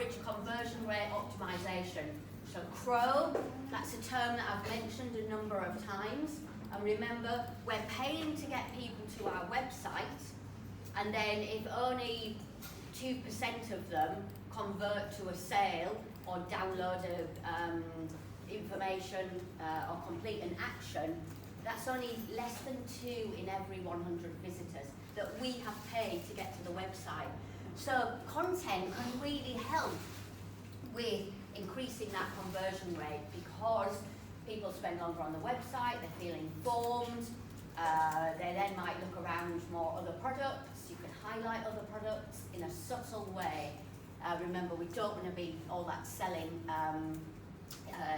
average conversion rate optimization. So CRO, that's a term that I've mentioned a number of times. And remember, we're paying to get people to our website, and then if only 2% of them convert to a sale or download information or complete an action, that's only less than 2 in every 100 visitors that we have paid to get to the website. So content can really help with increasing that conversion rate, because people spend longer on the website, they feel informed, they then might look around more other products. You can highlight other products in a subtle way. Remember, we don't want to be all that selling,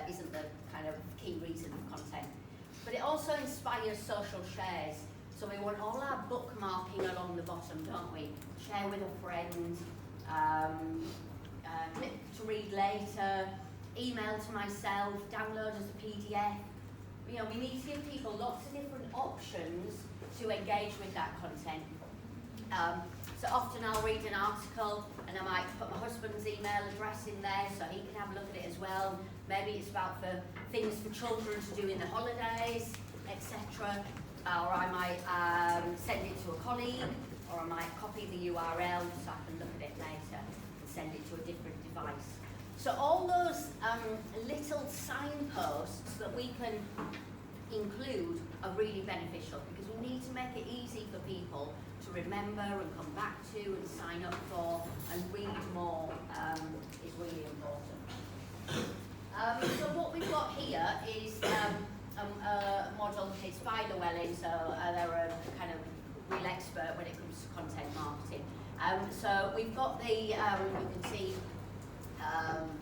isn't the kind of key reason of content. But it also inspires social shares. So we want all our bookmarking along the bottom, don't we? Share with a friend, click to read later, email to myself, download as a PDF. You know, we need to give people lots of different options to engage with that content. So often I'll read an article and I might put my husband's email address in there so he can have a look at it as well. Maybe it's about for things for children to do in the holidays, etc. Or I might send it to a colleague, or I might copy the URL so I can look at it later and send it to a different device. So all those little signposts that we can include are really beneficial, because we need to make it easy for people to remember and come back to and sign up for and read more is really important. So what we've got here is a model. It's by Llewellyn, so they're a kind of real expert when it comes to content marketing. So we've got the, you can see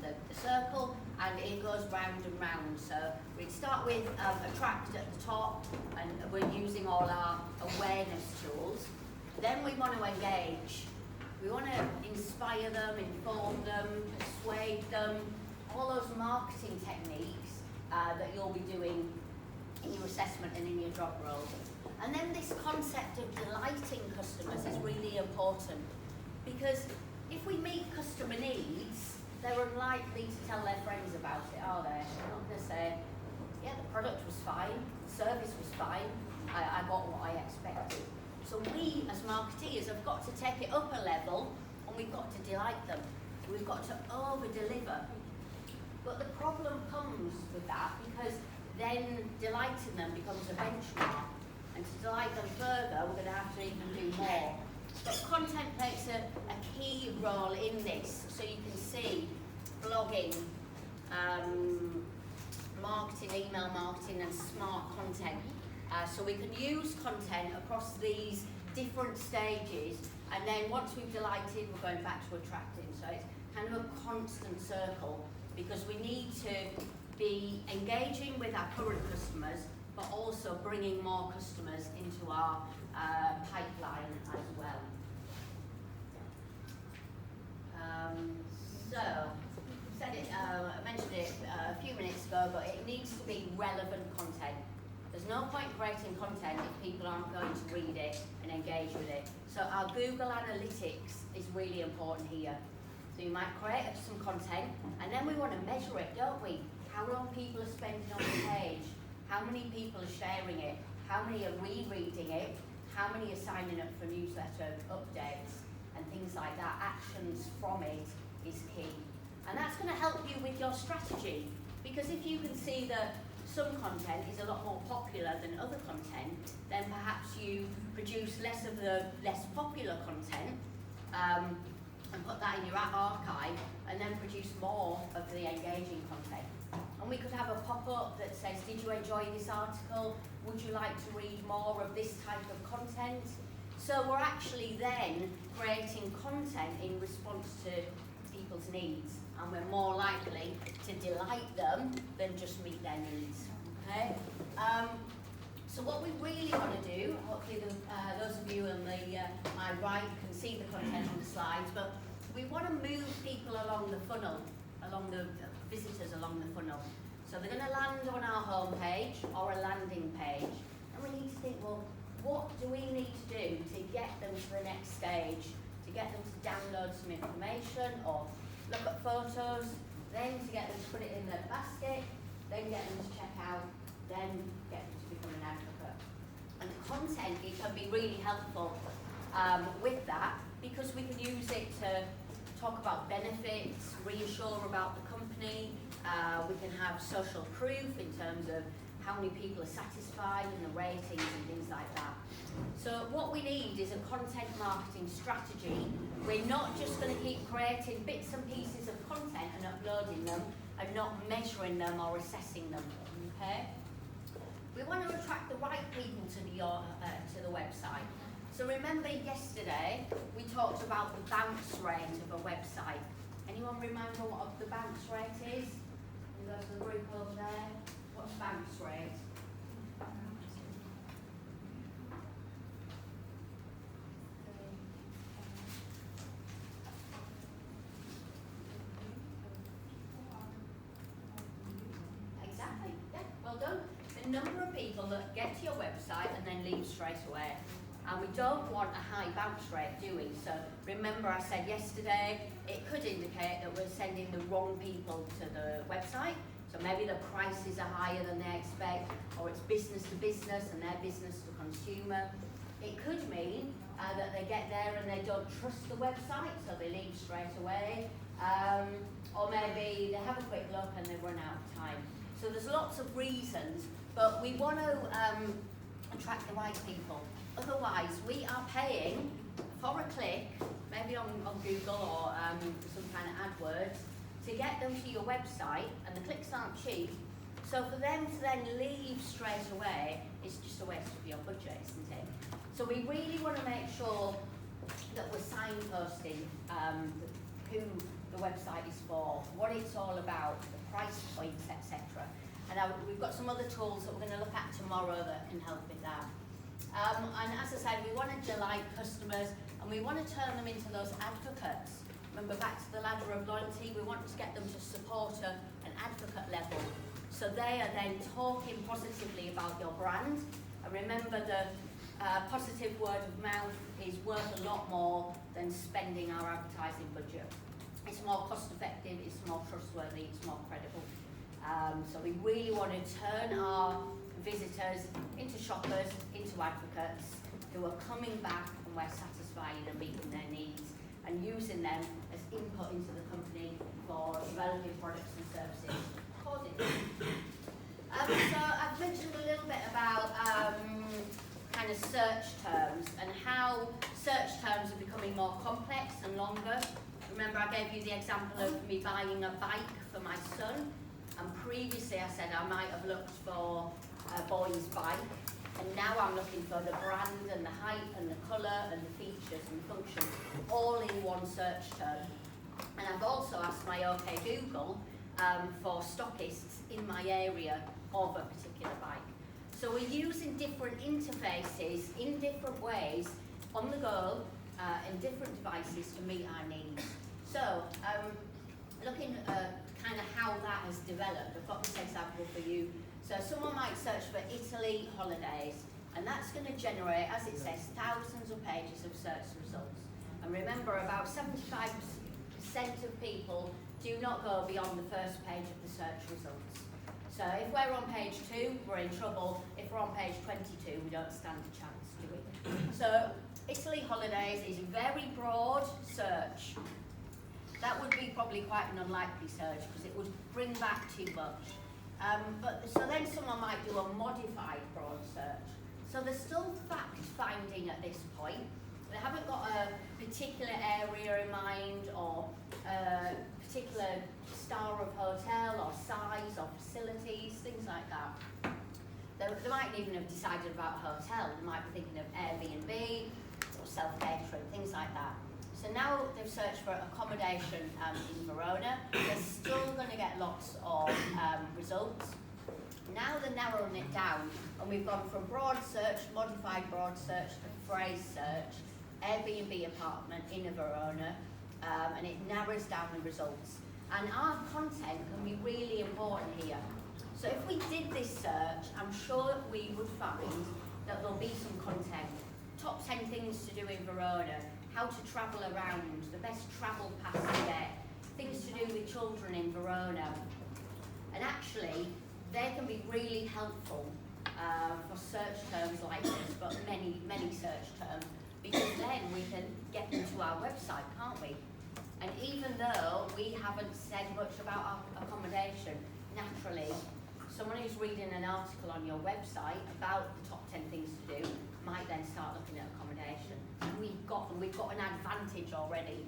the circle, and it goes round and round. So we start with attract at the top, and we're using all our awareness tools. Then we want to engage. We want to inspire them, inform them, persuade them, all those marketing techniques that you'll be doing in your assessment and in your job role. And then this concept of delighting customers is really important, because if we meet customer needs, they're unlikely to tell their friends about it, are they? They're not going to say, yeah, the product was fine, the service was fine, I got what I expected. So we, as marketeers, have got to take it up a level, and we've got to delight them. We've got to over-deliver. But the problem comes with that, because then delighting them becomes a benchmark. And to delight them further, we're going to have to even do more. But content plays a key role in this. So you can see blogging, marketing, email marketing, and smart content. So we can use content across these different stages, and then once we've delighted, we're going back to attracting. So it's kind of a constant circle, because we need to be engaging with our current customers, but also bringing more customers into our pipeline as well. So, I mentioned it a few minutes ago, but it needs to be relevant content. There's no point creating content if people aren't going to read it and engage with it. So our Google Analytics is really important here. So you might create some content, and then we want to measure it, don't we? How long people are spending on the page, how many people are sharing it, how many are rereading it, how many are signing up for newsletter updates, and things like that. Actions from it is key. And that's going to help you with your strategy, because if you can see that some content is a lot more popular than other content, then perhaps you produce less of the less popular content and put that in your archive, and then produce more of the engaging content. And we could have a pop-up that says, did you enjoy this article? Would you like to read more of this type of content? So we're actually then creating content in response to people's needs, and we're more likely to delight them than just meet their needs. Okay? So what we really want to do, hopefully those of you on my right can see the content on the slides, but we want to move people along the funnel, along the visitors along the funnel. So they're going to land on our homepage or a landing page, and we need to think, well, what do we need to do to get them to the next stage, to get them to download some information or look at photos, then to get them to put it in their basket, then get them to check out, then get them to become an advocate. And content, it can be really helpful with that, because we can use it to talk about benefits, reassure about the company. We can have social proof in terms of how many people are satisfied and the ratings and things like that. So what we need is a content marketing strategy. We're not just going to keep creating bits and pieces of content and uploading them and not measuring them or assessing them, okay? We want to attract the right people to the website. So remember yesterday we talked about the bounce rate of a website. Anyone remember what the bounce rate is? You go to the group over there. What's bounce rate? Exactly. Yeah. Well done. The number of people that get to your website and then leave straight away. And we don't want a high bounce rate, do we? So remember I said yesterday, it could indicate that we're sending the wrong people to the website. So maybe the prices are higher than they expect, or it's business to business and they're business to consumer. It could mean that they get there and they don't trust the website, so they leave straight away. Or maybe they have a quick look and they run out of time. So there's lots of reasons, but we want to attract the right people. Otherwise, we are paying for a click, maybe on Google or some kind of AdWords, to get them to your website, and the clicks aren't cheap. So for them to then leave straight away, it's just a waste of your budget, isn't it? So we really want to make sure that we're signposting who the website is for, what it's all about, the price points, etc. And we've got some other tools that we're going to look at tomorrow that can help with that. And as I said, we want to delight customers and we want to turn them into those advocates. Remember, back to the ladder of loyalty, we want to get them to support an advocate level. So they are then talking positively about your brand. And remember, the positive word of mouth is worth a lot more than spending our advertising budget. It's more cost effective, it's more trustworthy, it's more credible. So we really want to turn our visitors into shoppers, into advocates who are coming back and we're satisfying and meeting their needs and using them as input into the company for developing products and services accordingly. So I've mentioned a little bit about kind of search terms and how search terms are becoming more complex and longer. Remember I gave you the example of me buying a bike for my son, and previously I said I might have looked for a boy's bike, and now I'm looking for the brand and the height and the colour and the features and functions all in one search term. And I've also asked my OK Google for stockists in my area of a particular bike. So we're using different interfaces in different ways on the go in different devices to meet our needs. So looking at kind of how that has developed, I've got this example for you. So someone might search for Italy holidays, and that's going to generate, as it says, thousands of pages of search results. And remember, about 75% of people do not go beyond the first page of the search results. So if we're on page 2, we're in trouble. If we're on page 22, we don't stand a chance, do we? So Italy holidays is a very broad search. That would be probably quite an unlikely search because it would bring back too much. So then someone might do a modified broad search. So they're still fact finding at this point. They haven't got a particular area in mind or a particular star of hotel or size or facilities, things like that. They might even have decided about a hotel. They might be thinking of Airbnb or self-catering, things like that. So now they've searched for accommodation in Verona. They're still going to get lots of results. Now they're narrowing it down, and we've gone from broad search, modified broad search, to phrase search, Airbnb apartment in a Verona, and it narrows down the results. And our content can be really important here. So if we did this search, I'm sure we would find that there'll be some content. Top 10 things to do in Verona, how to travel around, the best travel pass to get, things to do with children in Verona. And actually, they can be really helpful for search terms like this, but many search terms, because then we can get them to our website, can't we? And even though we haven't said much about our accommodation, naturally, someone who's reading an article on your website about the top 10 things to do might then start looking at accommodation. And we've got an advantage already.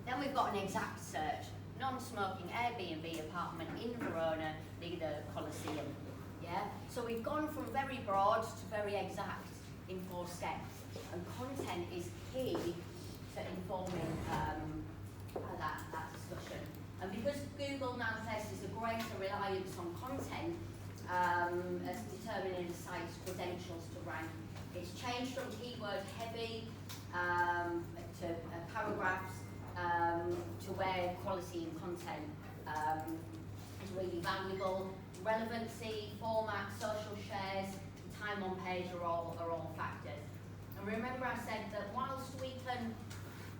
Then we've got an exact search. Non-smoking Airbnb apartment in Verona near the Colosseum. Yeah? So we've gone from very broad to very exact in 4 steps. And content is key to informing that discussion. And because Google now places a greater reliance on content as determining the site's credentials to rank, it's changed from keyword heavy to paragraphs to where quality and content is really valuable. Relevancy, format, social shares, time on page are all factors. And remember I said that whilst we can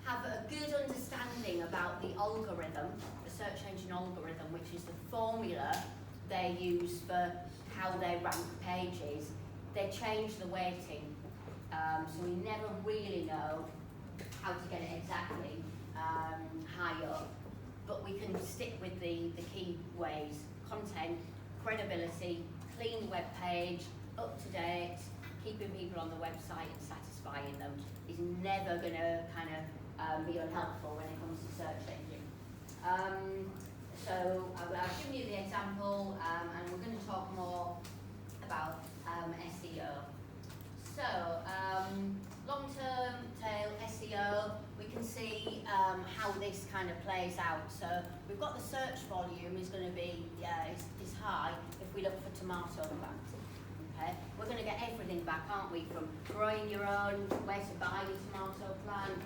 have a good understanding about the algorithm, the search engine algorithm, which is the formula they use for how they rank pages, they change the weighting. So we never really know how to get it exactly high up, but we can stick with the key ways: content, credibility, clean web page, up to date, keeping people on the website and satisfying them is never going to kind of be unhelpful when it comes to search engine. So I've given you the example, and we're going to talk more about SEO. So long-term tail SEO, we can see how this kind of plays out. So we've got the search volume is going to be is high if we look for tomato plants. Okay, we're going to get everything back, aren't we? From growing your own, where to buy your tomato plant,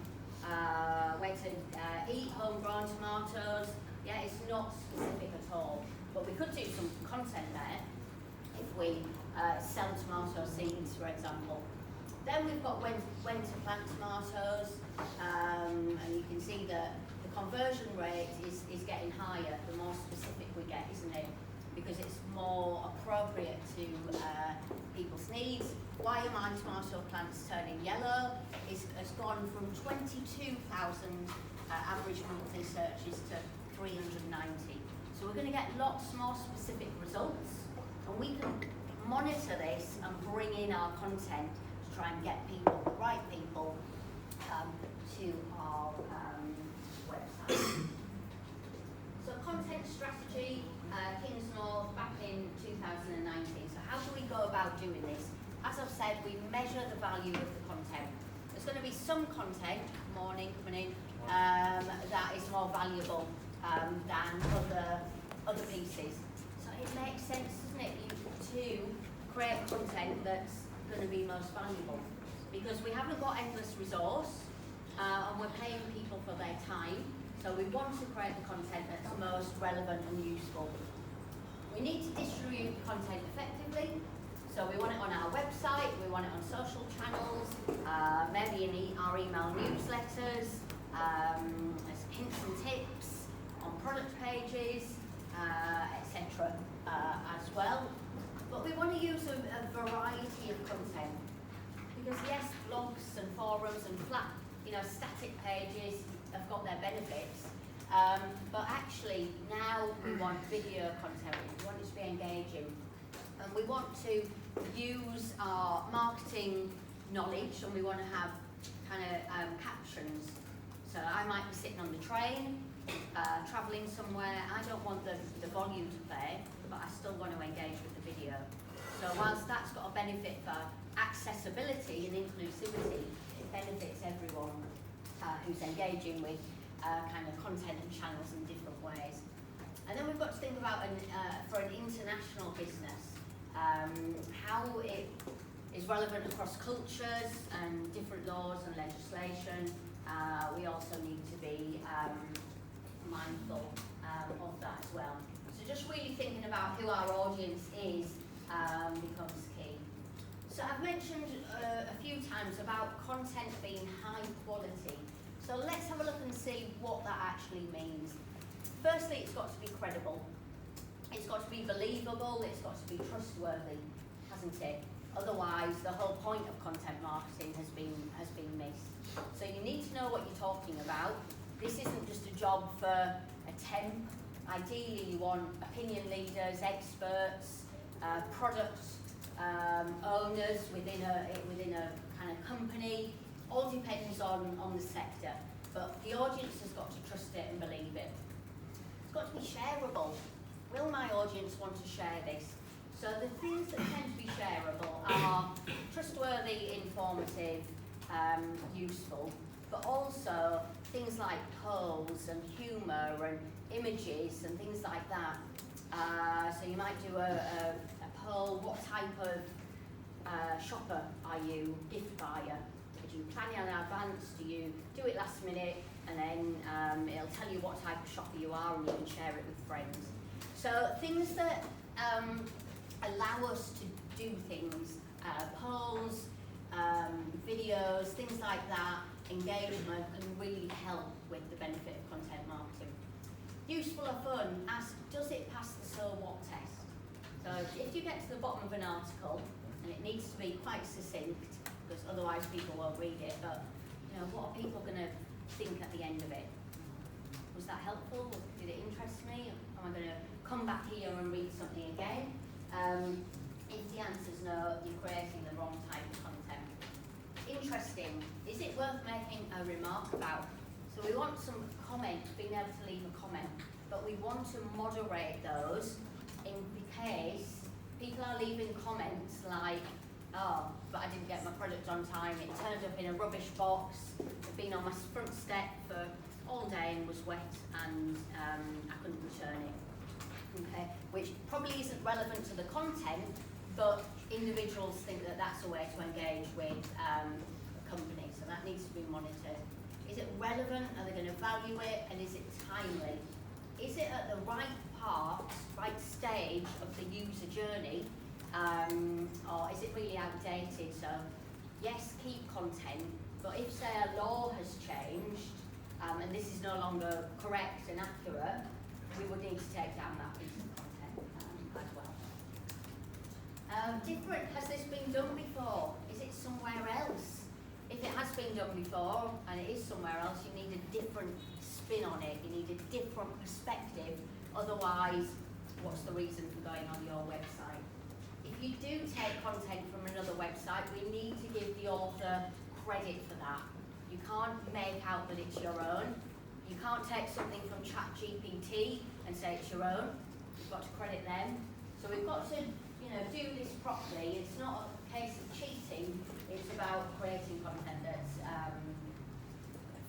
where to eat homegrown tomatoes. Yeah, it's not specific at all. But we could do some content there if we sell tomato seeds, for example. Then we've got when to plant tomatoes, and you can see that the conversion rate is getting higher the more specific we get, isn't it? Because it's more appropriate to people's needs. Why are my tomato plants turning yellow? Has gone from 22,000 average monthly searches to 390. So we're going to get lots more specific results, and we can monitor this and bring in our content to try and get people, the right people, to our website. So content strategy, Kingsnorth back in 2019. So how do we go about doing this? As I've said, we measure the value of the content. There's going to be some content, morning coming in, that is more valuable than other pieces. So it makes sense, doesn't it, to create content that's going to be most valuable, because we haven't got endless resource and we're paying people for their time. So we want to create the content that's most relevant and useful. We need to distribute the content effectively. So we want it on our website, we want it on social channels, maybe in our email newsletters, as hints and tips on product pages, etc. As well. But we want to use a variety of content, because yes, blogs and forums and flat, static pages have got their benefits, but actually now we want video content. We want it to be engaging, and we want to use our marketing knowledge, and we want to have kind of captions. So I might be sitting on the train, travelling somewhere. I don't want the volume to play, but I still want to engage with the video. So whilst that's got a benefit for accessibility and inclusivity, it benefits everyone who's engaging with kind of content and channels in different ways. And then we've got to think about, for an international business, how it is relevant across cultures and different laws and legislation. We also need to be mindful of that as well. So just really thinking about who our audience is becomes key. So I've mentioned a few times about content being high quality. So let's have a look and see what that actually means. Firstly, it's got to be credible. It's got to be believable, it's got to be trustworthy, hasn't it? Otherwise, the whole point of content marketing has been missed. So you need to know what you're talking about. This isn't just a job for a temp. Ideally, you want opinion leaders, experts, product owners within a kind of company. All depends on the sector, but the audience has got to trust it and believe it. It's got to be shareable. Will my audience want to share this? So the things that tend to be shareable are trustworthy, informative, useful, but also things like polls and humour and images and things like that. So you might do a poll, what type of shopper are you, gift buyer? Do you plan it in advance? Do you do it last minute? And then it'll tell you what type of shopper you are and you can share it with friends. So things that allow us to do things, polls, videos, things like that, engagement can really help with the benefit of content marketing. Useful or fun, ask, does it pass the so what test? So if you get to the bottom of an article, and it needs to be quite succinct, because otherwise people won't read it, but you know, what are people going to think at the end of it? Was that helpful? Did it interest me? Am I going to come back here and read something again? If the answer's no, you're creating the wrong type of content. Interesting. Is it worth making a remark about? So we want some comments, being able to leave a comment, but we want to moderate those in case people are leaving comments like, oh, but I didn't get my product on time, it turned up in a rubbish box, it's been on my front step for all day and was wet, and I couldn't return it. Okay, which probably isn't relevant to the content, but individuals think that that's a way to engage with a company, so that needs to be monitored. Is it relevant? Are they going to value it? And is it timely? Is it at the right part, right stage of the user journey, or is it really outdated? So yes, keep content, but if say a law has changed and this is no longer correct and accurate, we would need to take down that piece of content as well. Different, has this been done before? Is it somewhere else? If it has been done before and it is somewhere else, you need a different spin on it, you need a different perspective, otherwise what's the reason for going on your website? If you do take content from another website, we need to give the author credit for that. You can't make out that it's your own. You can't take something from ChatGPT and say it's your own. You've got to credit them. So we've got to, do this properly. It's not a case of cheating. It's about creating content that's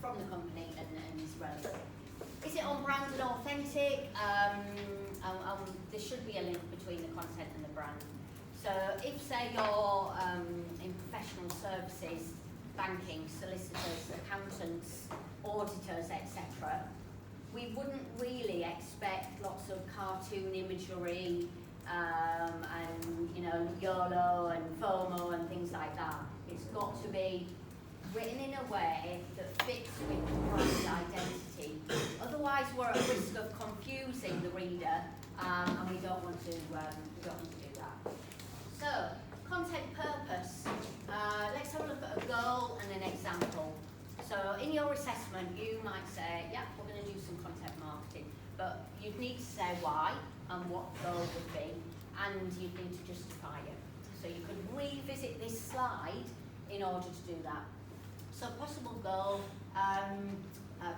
from the company and is relevant. Is it on brand and authentic? There should be a link between the content and the brand. So if, say, you're in professional services, banking, solicitors, accountants, auditors, etc., we wouldn't really expect lots of cartoon imagery and YOLO and FOMO and things like that. It's got to be written in a way that fits with the brand identity. Otherwise, we're at risk of confusing the reader, and we don't want to do that. So, content purpose. Let's have a look at a goal and an example. So in your assessment, you might say, yeah, we're going to do some content marketing, but you'd need to say why and what the goal would be, and you'd need to justify it. So you could revisit this slide in order to do that. So possible goal,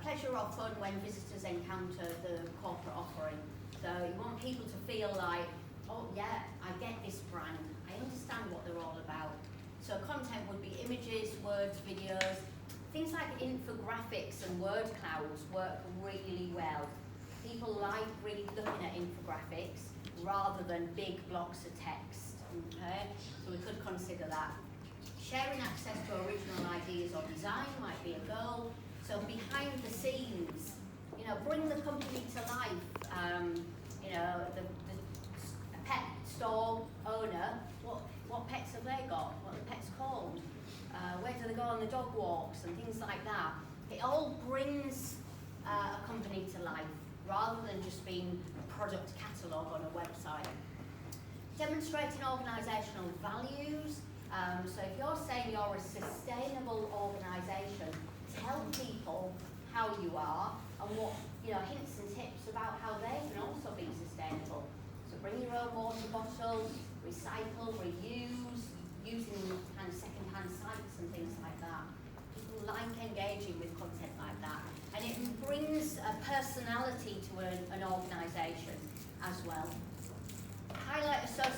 pleasure or fun when visitors encounter the corporate offering. So you want people to feel like, oh yeah, I get this brand, I understand what they're all about. So content would be images, words, videos. Things like infographics and word clouds work really well. People like really looking at infographics rather than big blocks of text. Okay, so we could consider that. Sharing access to original ideas or design might be a goal. So behind the scenes, bring the company to life. The pet store owner, what pets have they got? What are the pets called? Where do they go on the dog walks and things like that? It all brings a company to life, rather than just being a product catalogue on a website. Demonstrating organisational values. So if you're saying you're a sustainable organisation, tell people how you are and what, hints and tips about how they can also be sustainable. So bring your own water bottle, recycle, reuse, using kind of second-hand sites and things like that. People like engaging with content like that. And it brings a personality to an organisation as well. Highlight association.